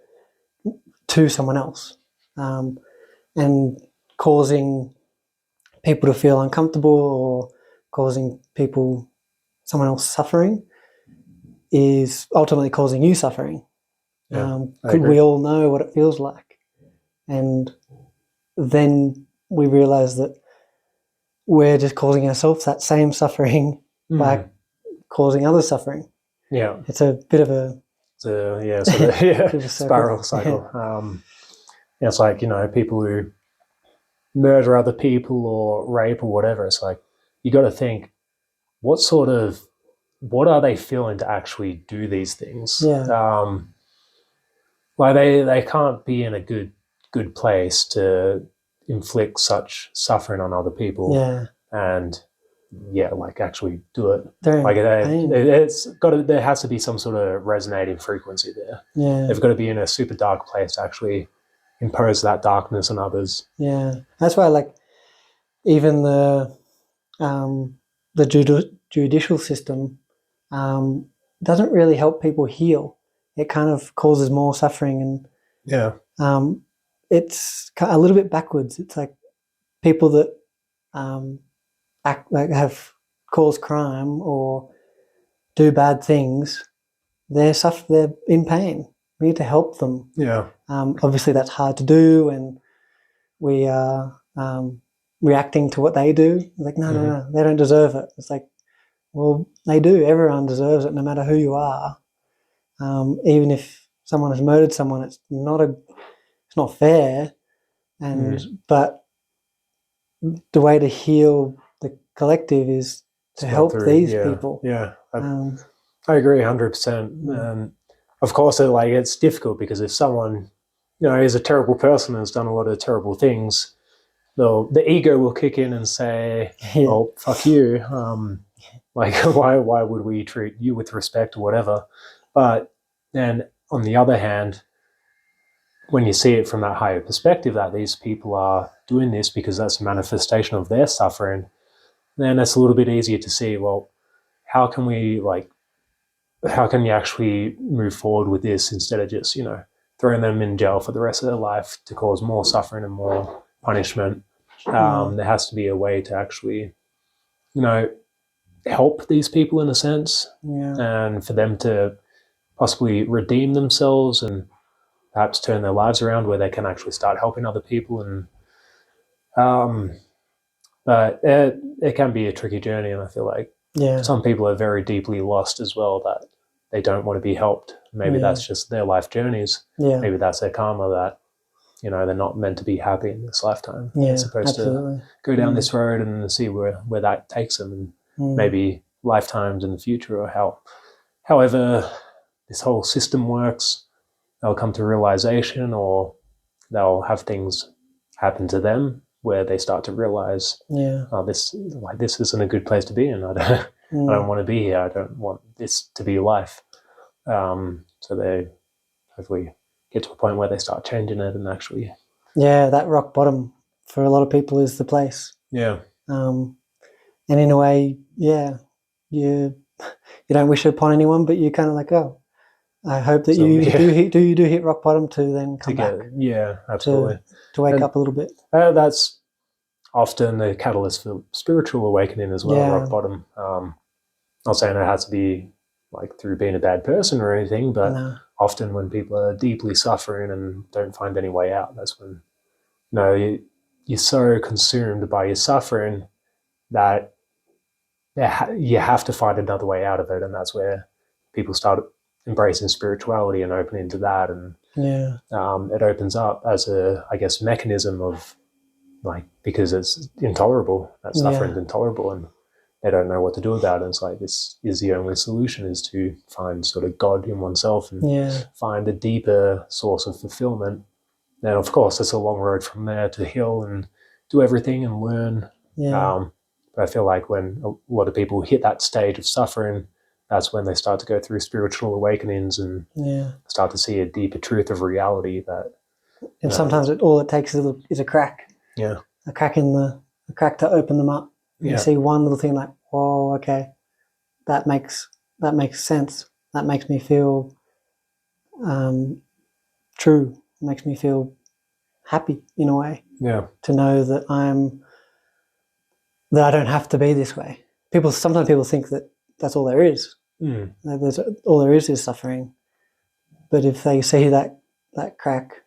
Speaker 2: to someone else. And causing people to feel uncomfortable or causing someone else suffering is ultimately causing you suffering. We all know what it feels like. And then we realize that we're just causing ourselves that same suffering by causing others suffering.
Speaker 1: Yeah.
Speaker 2: It's a bit of a
Speaker 1: spiral cycle. It's like, people who murder other people or rape or whatever. It's like, you got to think, what are they feeling to actually do these things?
Speaker 2: Yeah.
Speaker 1: Like they can't be in a good place to inflict such suffering on other people.
Speaker 2: Yeah.
Speaker 1: And like actually do it.
Speaker 2: Pain.
Speaker 1: There has to be some sort of resonating frequency there.
Speaker 2: Yeah.
Speaker 1: They've got to be in a super dark place to actually impose that darkness on others.
Speaker 2: Yeah. That's why, like, even the judicial system doesn't really help people heal. It kind of causes more suffering, and it's a little bit backwards. It's like people that have caused crime or do bad things, they're in pain. We need to help them.
Speaker 1: Yeah.
Speaker 2: Obviously, that's hard to do, and we are reacting to what they do. Like, no, they don't deserve it. It's like, well, they do. Everyone deserves it, no matter who you are. Even if someone has murdered someone, it's not fair. But the way to heal the collective is to help these people.
Speaker 1: Yeah, I agree 100%. Of course, it's difficult because if someone, is a terrible person and has done a lot of terrible things, the ego will kick in and say, "Oh, fuck you." Like, why would we treat you with respect or whatever? But then on the other hand, when you see it from that higher perspective, that these people are doing this because that's a manifestation of their suffering, then it's a little bit easier to see, well, how can you actually move forward with this instead of just, throwing them in jail for the rest of their life to cause more suffering and more punishment. There has to be a way to actually, help these people in a sense, and for them to possibly redeem themselves and perhaps turn their lives around where they can actually start helping other people. And but it can be a tricky journey, and I feel like some people are very deeply lost as well, that they don't want to be helped. Maybe that's just their life journeys. Maybe that's their karma, that they're not meant to be happy in this lifetime. They're supposed to go down this road and see where that takes them, and maybe lifetimes in the future, or however this whole system works, they'll come to realization, or they'll have things happen to them where they start to realize, this isn't a good place to be in. I don't want to be here. I don't want this to be life. So they hopefully get to a point where they start changing it and actually.
Speaker 2: Yeah, that rock bottom for a lot of people is the place.
Speaker 1: Yeah.
Speaker 2: And in a way, you don't wish it upon anyone, but you're kind of like, oh, I hope that you do hit rock bottom to then come back.
Speaker 1: Yeah, absolutely.
Speaker 2: To wake up a little bit.
Speaker 1: That's often the catalyst for spiritual awakening as well, rock bottom. Not saying it has to be like through being a bad person or anything, but often when people are deeply suffering and don't find any way out, that's when you're so consumed by your suffering that you have to find another way out of it. And that's where people start embracing spirituality and opening to that. And it opens up as a, I guess, mechanism of, like, because it's intolerable, that suffering's intolerable, and they don't know what to do about it. It's like, this is the only solution, is to find sort of God in oneself and find a deeper source of fulfillment. And of course, it's a long road from there to heal and do everything and learn. But I feel like when a lot of people hit that stage of suffering, that's when they start to go through spiritual awakenings and start to see a deeper truth of reality. And
Speaker 2: sometimes all it takes is a crack.
Speaker 1: Yeah.
Speaker 2: A crack to open them up. You see one little thing, like, whoa, okay, that makes sense. That makes me feel true. It makes me feel happy in a way.
Speaker 1: Yeah.
Speaker 2: To know that that I don't have to be this way. Sometimes people think that that's all there is. All there is suffering. But if they see that crack,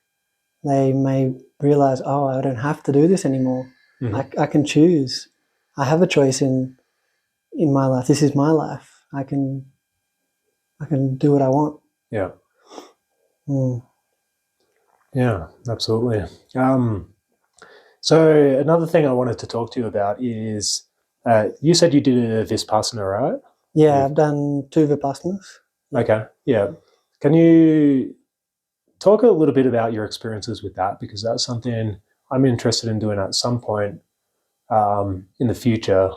Speaker 2: they may realize, oh, I don't have to do this anymore. I can choose. I have a choice in my life. This is my life. I can do what I want.
Speaker 1: Yeah. Yeah, absolutely. So another thing I wanted to talk to you about is, you said you did a vipassana, right?
Speaker 2: Yeah, I've done 2 vipassanas.
Speaker 1: Okay, yeah. Can you talk a little bit about your experiences with that? Because that's something I'm interested in doing at some point in the future.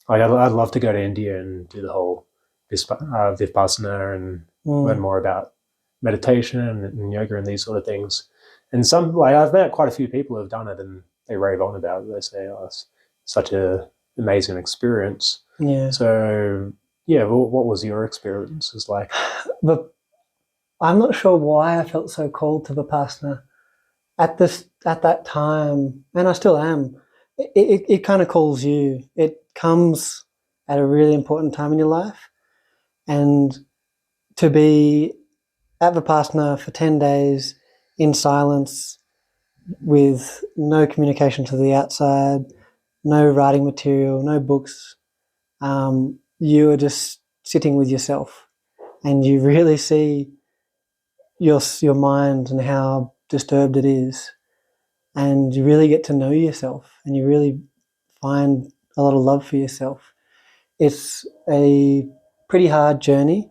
Speaker 1: I'd love to go to India and do the whole vipassana and learn more about meditation and yoga and these sort of things. And I've met quite a few people who have done it, and they rave on about it. They say, "Oh, it's such an amazing experience."
Speaker 2: Yeah.
Speaker 1: So, what was your experiences like?
Speaker 2: But I'm not sure why I felt so called to vipassana at that time, and I still am. It kind of calls you. It comes at a really important time in your life, and to be at vipassana for 10 days in silence, with no communication to the outside, no writing material, no books. You are just sitting with yourself, and you really see your mind and how disturbed it is, and you really get to know yourself, and you really find a lot of love for yourself. It's a pretty hard journey.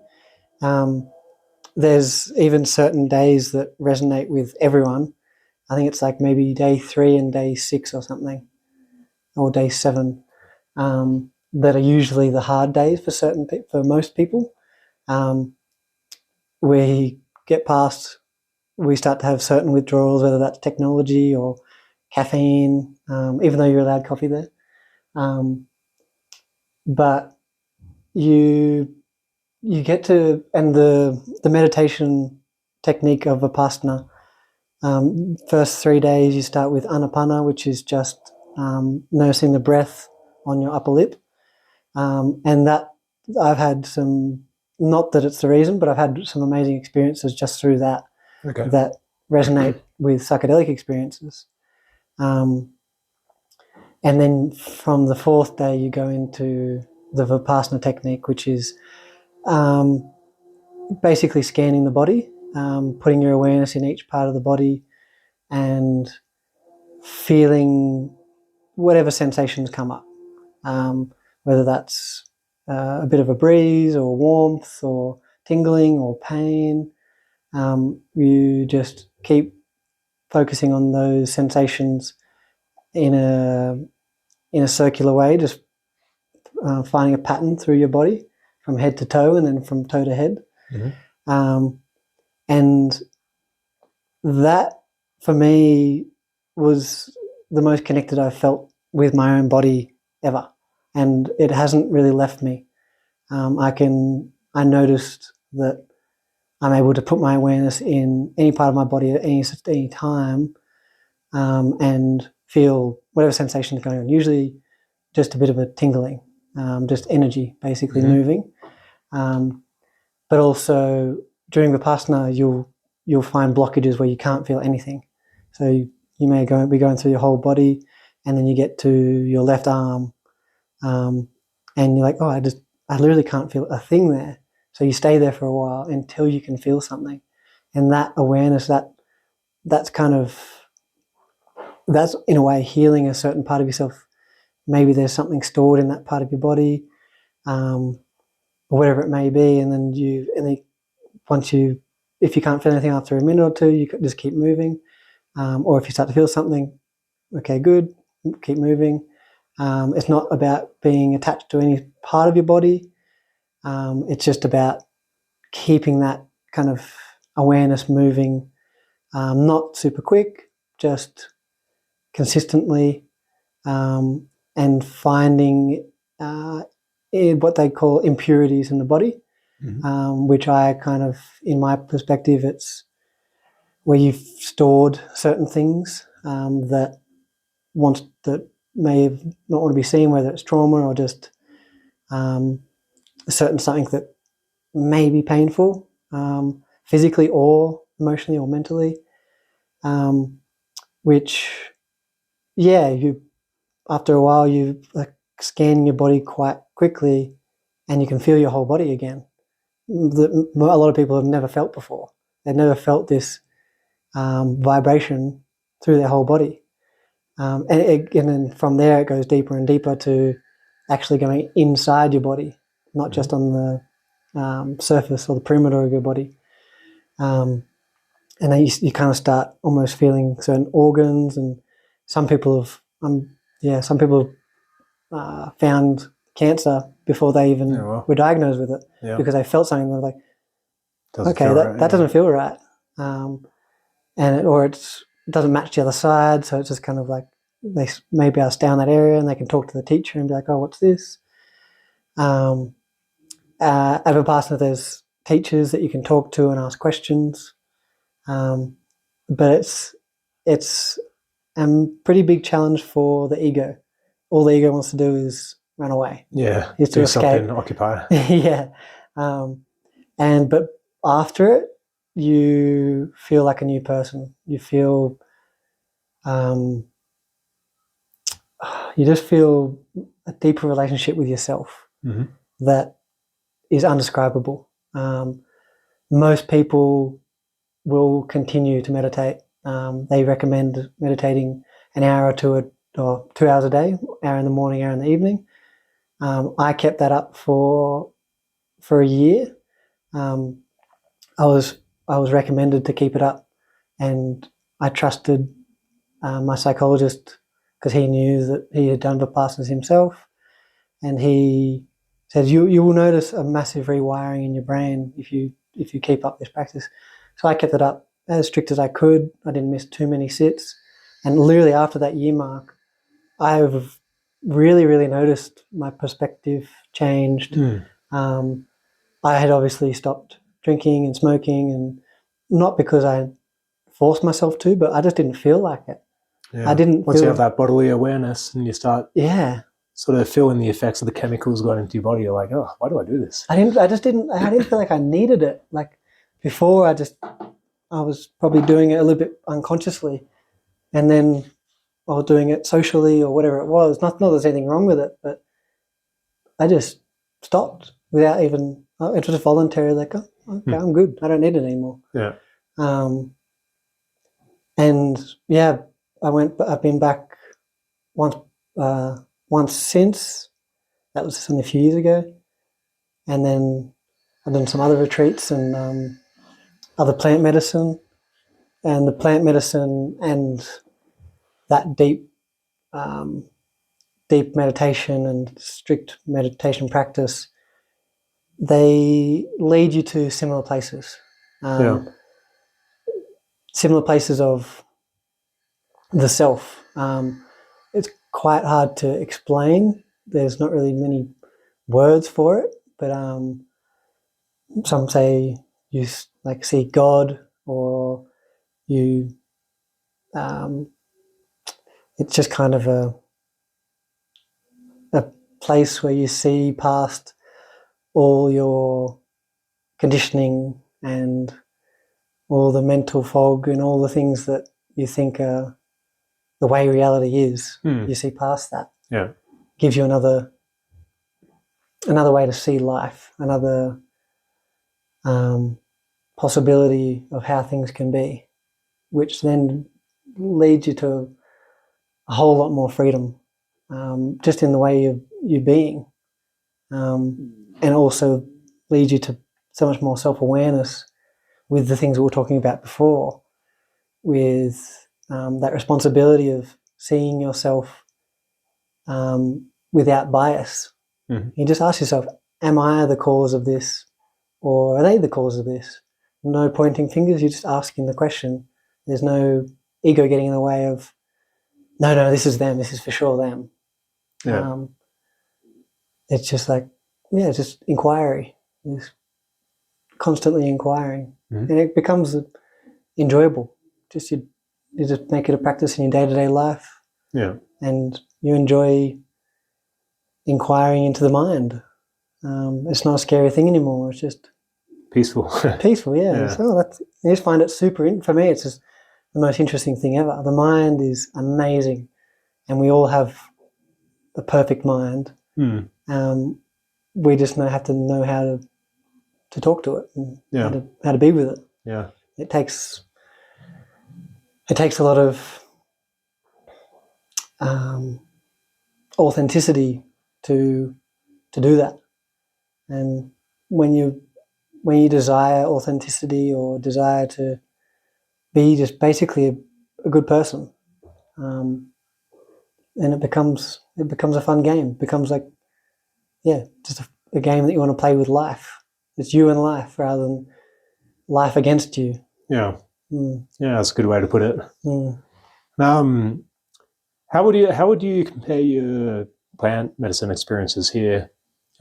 Speaker 2: There's even certain days that resonate with everyone, I think it's like maybe day 3 and day 6 or something, or day 7, that are usually the hard days for most people. We get past, we start to have certain withdrawals, whether that's technology or caffeine, even though you're allowed coffee there. But you get to, and the meditation technique of Vipassana, first 3 days you start with Anapana, which is just noticing the breath on your upper lip. And that I've had some, not that it's the reason, but I've had some amazing experiences just through that, that resonate with psychedelic experiences. And then from the 4th day, you go into the Vipassana technique, which is basically scanning the body, putting your awareness in each part of the body and feeling whatever sensations come up, whether that's a bit of a breeze or warmth or tingling or pain. You just keep focusing on those sensations in a circular way, just finding a pattern through your body from head to toe and then from toe to head. And that, for me, was the most connected I've felt with my own body ever. And it hasn't really left me. I noticed that I'm able to put my awareness in any part of my body at any time, and feel whatever sensation is going on. Usually just a bit of a tingling, just energy basically moving. But also during Vipassana, you'll find blockages where you can't feel anything. So you may be going through your whole body, and then you get to your left arm, and you're like, oh, I literally can't feel a thing there. So you stay there for a while until you can feel something. And that awareness, that's in a way healing a certain part of yourself. Maybe there's something stored in that part of your body, or whatever it may be. And then if you can't feel anything after a minute or two, you just keep moving. Or if you start to feel something, okay, good, keep moving. It's not about being attached to any part of your body. It's just about keeping that kind of awareness moving, not super quick, just consistently, and finding what they call impurities in the body, which I kind of, in my perspective, it's where you've stored certain things that may not want to be seen, whether it's trauma or just a certain something that may be painful, physically or emotionally or mentally, which, you after a while you scan your body quite quickly, and you can feel your whole body again. That a lot of people have never felt before. They've never felt this vibration through their whole body. And then from there it goes deeper and deeper to actually going inside your body, not just on the surface or the perimeter of your body. And then you kind of start almost feeling certain organs, and some people have found cancer before they even were diagnosed with it, because they felt something. They're like, that doesn't feel right, or it doesn't match the other side. So it's just kind of like they may be able to stay on that area, and they can talk to the teacher and be like, oh, what's this? At Vipassana, there's teachers that you can talk to and ask questions, but it's a pretty big challenge for the ego. All the ego wants to do is run away.
Speaker 1: Yeah,
Speaker 2: is to escape.
Speaker 1: Occupy.
Speaker 2: Yeah, but after it, you feel like a new person. You feel, you just feel a deeper relationship with yourself that is undescribable. Most people will continue to meditate. They recommend meditating an hour or 2 hours a day, hour in the morning, hour in the evening. I kept that up for a year. I was recommended to keep it up, and I trusted my psychologist, because he knew that he had done Vipassanas himself, and he said, you will notice a massive rewiring in your brain if you keep up this practice. So I kept it up as strict as I could. I didn't miss too many sits. And literally after that year mark, I've really, really noticed my perspective changed. I had obviously stopped drinking and smoking, and not because I forced myself to, but I just didn't feel like it.
Speaker 1: Yeah.
Speaker 2: I didn't
Speaker 1: Once
Speaker 2: feel,
Speaker 1: you have that bodily awareness and you start sort of feeling the effects of the chemicals going into your body, you're like, oh, why do I do this?
Speaker 2: I didn't feel like I needed it. Like before, I was probably doing it a little bit unconsciously, and then I was doing it socially or whatever it was. Not that there's anything wrong with it, but I just stopped without even. It was voluntary. Like, oh, okay, I'm good. I don't need it anymore.
Speaker 1: Yeah.
Speaker 2: And yeah, I've been back once since. That was only a few years ago, and then I've done some other retreats and other plant medicine, and the plant medicine and that deep meditation and strict meditation practice, they lead you to similar places. Similar places of the self. It's quite hard to explain. There's not really many words for it, but some say you like see God, or you. It's just kind of a place where you see past all your conditioning and all the mental fog and all the things that you think are the way reality is. You see past that.
Speaker 1: Yeah.
Speaker 2: Gives you another way to see life, another possibility of how things can be, which then leads you to a whole lot more freedom, just in the way of you being, and also leads you to so much more self-awareness with the things that we were talking about before, with that responsibility of seeing yourself without bias. You just ask yourself, am I the cause of this, or are they the cause of this? No pointing fingers, you're just asking the question. There's no ego getting in the way of, no, this is them, this is for sure them.
Speaker 1: Yeah.
Speaker 2: It's just like, it's just inquiry. It's constantly inquiring. And it becomes enjoyable. Just you just make it a practice in your day-to-day life.
Speaker 1: Yeah.
Speaker 2: And you enjoy inquiring into the mind. It's not a scary thing anymore. It's just
Speaker 1: peaceful.
Speaker 2: Peaceful, yeah. So I just find it super. For me, it's just the most interesting thing ever. The mind is amazing, and we all have the perfect mind. We just have to know how to talk to it and how to be with it.
Speaker 1: Yeah.
Speaker 2: It takes a lot of authenticity to do that. And when you desire authenticity or desire to be just basically a good person, and it becomes a fun game. It becomes like, just a game that you want to play with life. It's you and life rather than life against you.
Speaker 1: Yeah. Yeah, that's a good way to put it. How would you compare your plant medicine experiences here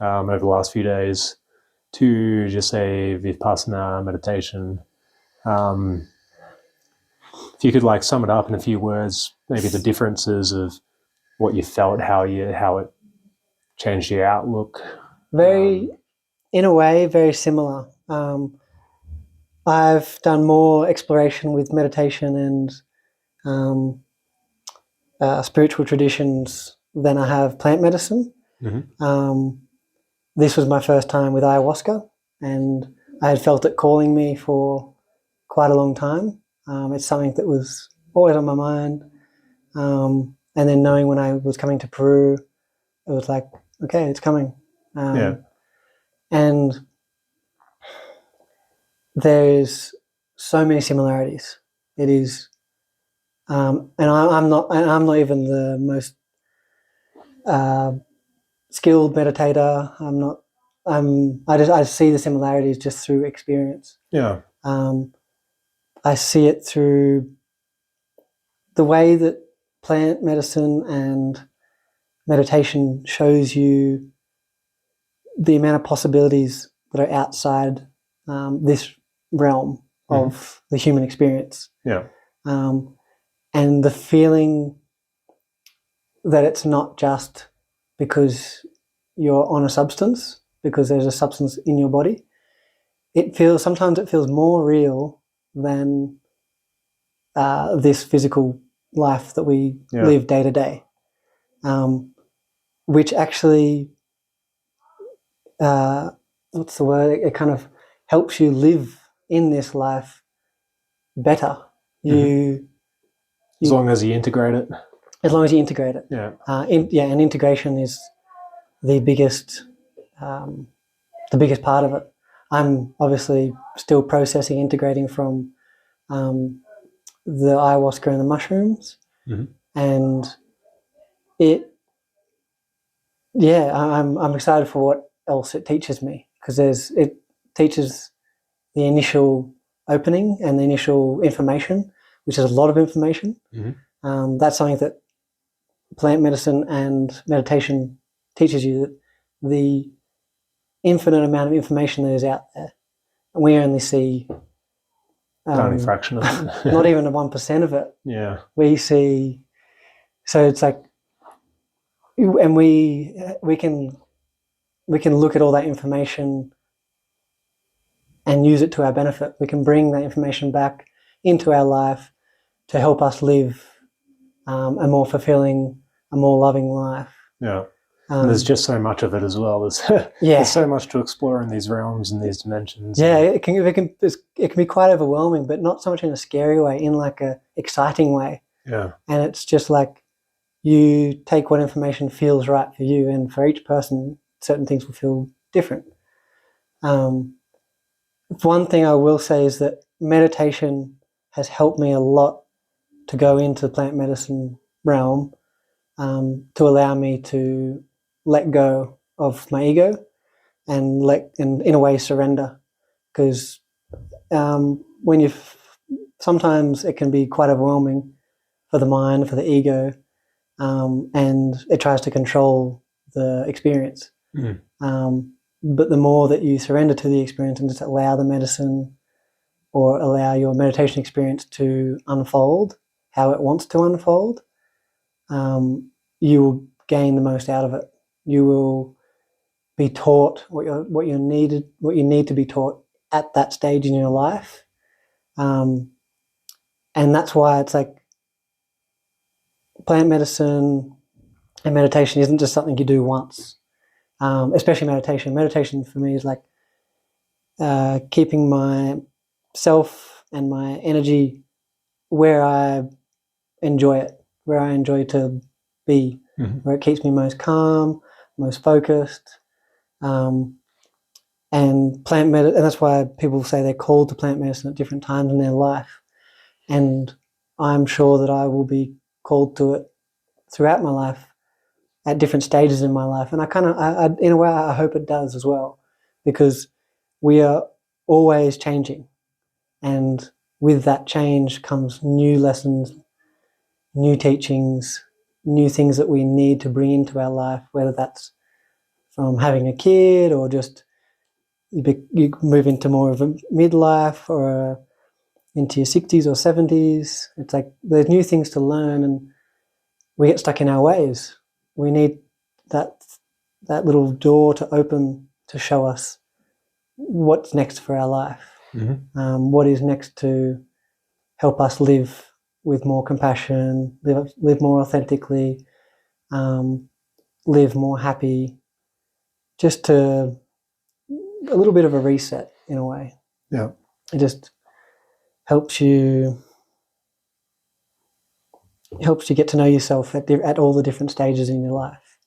Speaker 1: over the last few days to just say vipassana meditation? If you could sum it up in a few words, maybe the differences of what you felt, how it changed your outlook.
Speaker 2: In a way, very similar. I've done more exploration with meditation and spiritual traditions than I have plant medicine. This was my first time with ayahuasca, and I had felt it calling me for quite a long time. It's something that was always on my mind. And then knowing when I was coming to Peru, it was like, okay, it's coming. And there's so many similarities. It is I'm not even the most skilled meditator. I see the similarities just through experience.
Speaker 1: Yeah.
Speaker 2: I see it through the way that plant medicine and meditation shows you the amount of possibilities that are outside this realm of the human experience.
Speaker 1: Yeah.
Speaker 2: And the feeling that it's not just because you're on a substance, because there's a substance in your body. Sometimes it feels more real than this physical life that we live day to day, which actually, what's the word? It kind of helps you live in this life better.
Speaker 1: As long as you integrate it.
Speaker 2: As long as you integrate it.
Speaker 1: Yeah.
Speaker 2: And integration is the biggest part of it. I'm obviously still processing, integrating from the ayahuasca and the mushrooms, and I'm excited for what else it teaches me, because it teaches the initial opening and the initial information, which is a lot of information. That's something that plant medicine and meditation teaches you, that the infinite amount of information that is out there, and we only see
Speaker 1: only fraction of it.
Speaker 2: not even a 1% of it.
Speaker 1: Yeah.
Speaker 2: We see, so it's like, and we can look at all that information and use it to our benefit. We can bring that information back into our life to help us live a more fulfilling, a more loving life.
Speaker 1: Yeah. And there's just so much of it as well. There's so much to explore in these realms and these dimensions.
Speaker 2: Yeah, it can be quite overwhelming, but not so much in a scary way, in like a exciting way.
Speaker 1: Yeah.
Speaker 2: And it's just like, you take what information feels right for you, and for each person, certain things will feel different. One thing I will say is that meditation has helped me a lot to go into the plant medicine realm, to allow me to let go of my ego and in a way surrender, because when sometimes it can be quite overwhelming for the mind, for the ego, and it tries to control the experience. But the more that you surrender to the experience and just allow the medicine or allow your meditation experience to unfold how it wants to unfold, you will gain the most out of it. You will be taught what you need to be taught at that stage in your life, and that's why it's like plant medicine and meditation isn't just something you do once. Especially meditation. Meditation for me is like keeping myself and my energy where I enjoy it, where I enjoy to be, where it keeps me most calm, most focused. And that's why people say they're called to plant medicine at different times in their life. And I'm sure that I will be called to it throughout my life, at different stages in my life. And in a way, I hope it does as well, because we are always changing. And with that change comes new lessons, new teachings, new things that we need to bring into our life, whether that's from having a kid or just you move into more of a midlife or into your 60s or 70s. It's like there's new things to learn, and we get stuck in our ways. We need that little door to open to show us what's next for our life. What is next to help us live with more compassion, live more authentically, live more happy, just to a little bit of a reset in a way.
Speaker 1: Yeah.
Speaker 2: It just helps you get to know yourself at all the different stages in your life.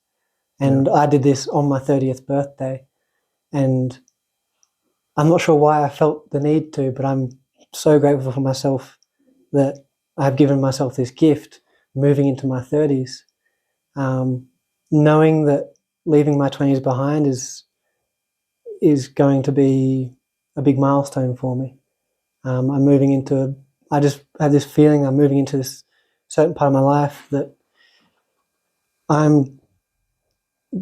Speaker 2: And I did this on my 30th birthday, and I'm not sure why I felt the need to, but I'm so grateful for myself that I've given myself this gift moving into my 30s, knowing that leaving my 20s behind is going to be a big milestone for me. I just have this feeling I'm moving into this certain part of my life that I'm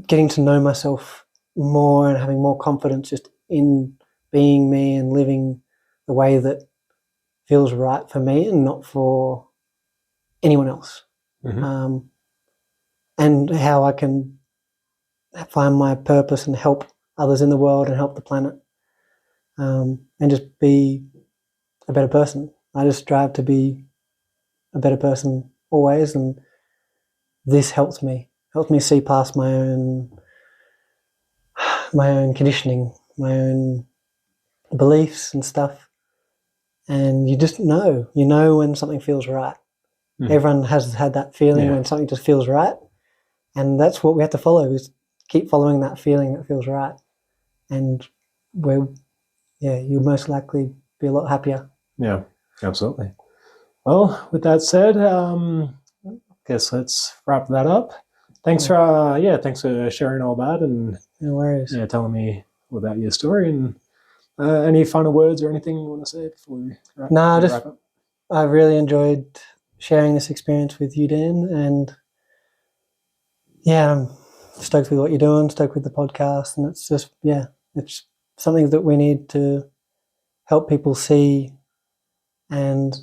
Speaker 2: getting to know myself more and having more confidence just in being me and living the way that feels right for me and not for anyone else.
Speaker 1: Mm-hmm.
Speaker 2: And how I can find my purpose and help others in the world and help the planet, and just be a better person. I just strive to be a better person always, and this helps me see past my own conditioning, my own beliefs and stuff. And you know when something feels right. Mm. Everyone has had that feeling when something just feels right, and that's what we have to follow, is keep following that feeling that feels right, and you'll most likely be a lot happier.
Speaker 1: Yeah, absolutely. Well, with that said, guess let's wrap that up. Thanks for sharing all that, and
Speaker 2: no worries.
Speaker 1: Yeah, telling me about your story. And any final words or anything you want to say before we wrap up?
Speaker 2: I really enjoyed sharing this experience with you, Dan, and I'm stoked with what you're doing, stoked with the podcast, and it's just it's something that we need to help people see, and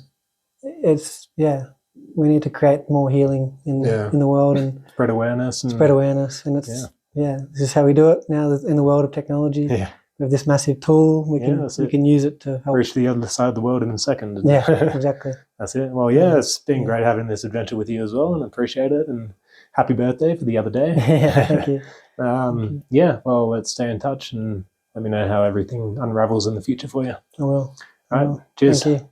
Speaker 2: it's we need to create more healing in the world and
Speaker 1: spread awareness, and
Speaker 2: it's this is how we do it now in the world of technology.
Speaker 1: Yeah.
Speaker 2: We have this massive tool. We can use it to help
Speaker 1: reach the other side of the world in a second.
Speaker 2: Yeah, exactly.
Speaker 1: That's it. Well, it's been great having this adventure with you as well, and I appreciate it. And happy birthday for the other day.
Speaker 2: Thank you.
Speaker 1: Thank you. Well, let's stay in touch and let me know how everything unravels in the future for you.
Speaker 2: I will.
Speaker 1: All right. Cheers.
Speaker 2: Thank you.